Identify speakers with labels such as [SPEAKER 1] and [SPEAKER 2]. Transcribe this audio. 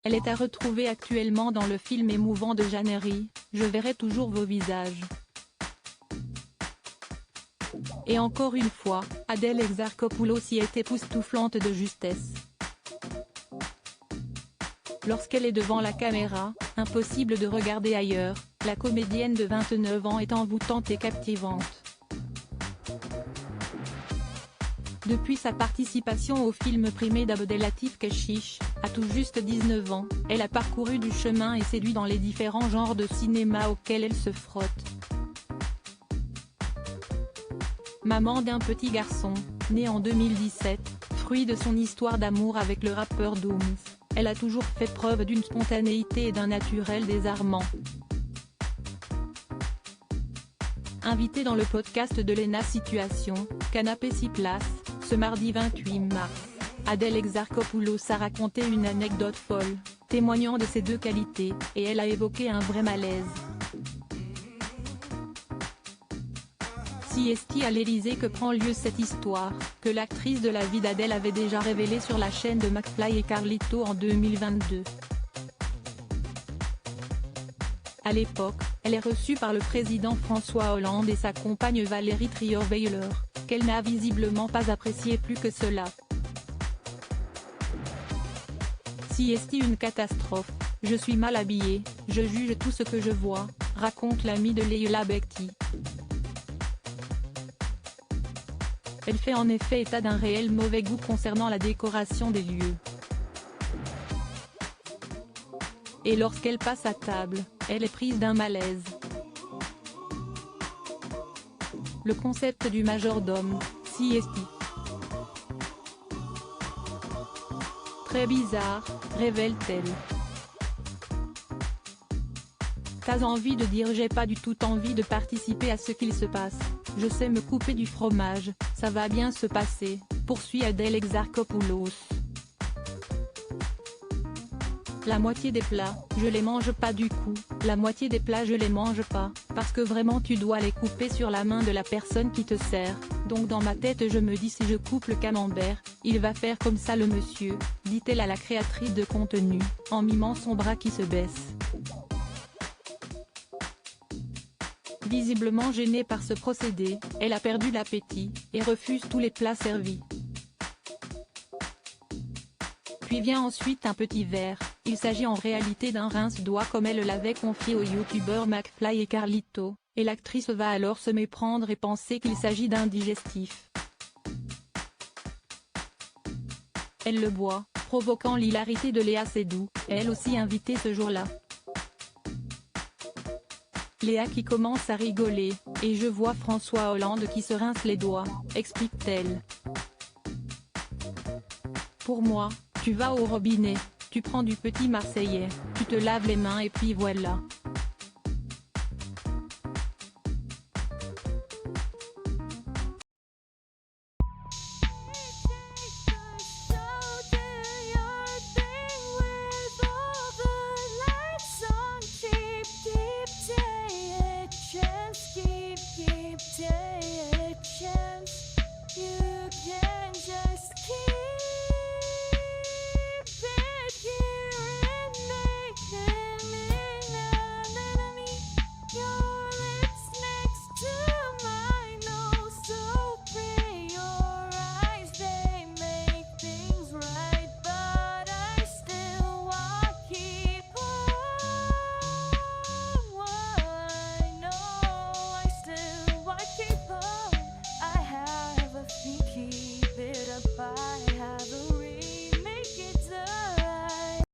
[SPEAKER 1] Elle est à retrouver actuellement dans le film émouvant de Jeannery, Je verrai toujours vos visages. Et encore une fois, Adèle Exarchopoulos y est époustouflante de justesse. Lorsqu'elle est devant la caméra, impossible de regarder ailleurs, la comédienne de 29 ans est envoûtante et captivante. Depuis sa participation au film primé d'Abdelatif Kechiche, à tout juste 19 ans, elle a parcouru du chemin et séduit dans les différents genres de cinéma auxquels elle se frotte. Maman d'un petit garçon, né en 2017, fruit de son histoire d'amour avec le rappeur Dooms, elle a toujours fait preuve d'une spontanéité et d'un naturel désarmant. Invitée dans le podcast de Léna Situation, Canapé 6 places, ce mardi 28 mars, Adèle Exarchopoulos a raconté une anecdote folle, témoignant de ses deux qualités, et elle a évoqué un vrai malaise. C'est à l'Élysée que prend lieu cette histoire, que l'actrice de la vie d'Adèle avait déjà révélée sur la chaîne de McFly et Carlito en 2022. À l'époque, elle est reçue par le président François Hollande et sa compagne Valérie Trierweiler, qu'elle n'a visiblement pas apprécié plus que cela. C'est une catastrophe, je suis mal habillée, je juge tout ce que je vois, raconte l'amie de Leila Bekti. Elle fait en effet état d'un réel mauvais goût concernant la décoration des lieux. Et lorsqu'elle passe à table, elle est prise d'un malaise. Le concept du majordome, c'est très bizarre, révèle-t-elle. T'as envie de dire j'ai pas du tout envie de participer à ce qu'il se passe, je sais me couper du fromage, ça va bien se passer, poursuit Adèle Exarchopoulos. La moitié des plats, je les mange pas du coup, la moitié des plats je les mange pas, parce que vraiment tu dois les couper sur la main de la personne qui te sert, donc dans ma tête je me dis si je coupe le camembert, il va faire comme ça le monsieur, dit-elle à la créatrice de contenu, en mimant son bras qui se baisse. Visiblement gênée par ce procédé, elle a perdu l'appétit, et refuse tous les plats servis. Puis vient ensuite un petit verre, il s'agit en réalité d'un rince-doigt comme elle l'avait confié aux youtubeurs McFly et Carlito, et l'actrice va alors se méprendre et penser qu'il s'agit d'un digestif. Elle le boit, provoquant l'hilarité de Léa Seydoux, elle aussi invitée ce jour-là. Léa qui commence à rigoler, et je vois François Hollande qui se rince les doigts, explique-t-elle. Pour moi, tu vas au robinet, tu prends du petit marseillais, tu te laves les mains et puis voilà,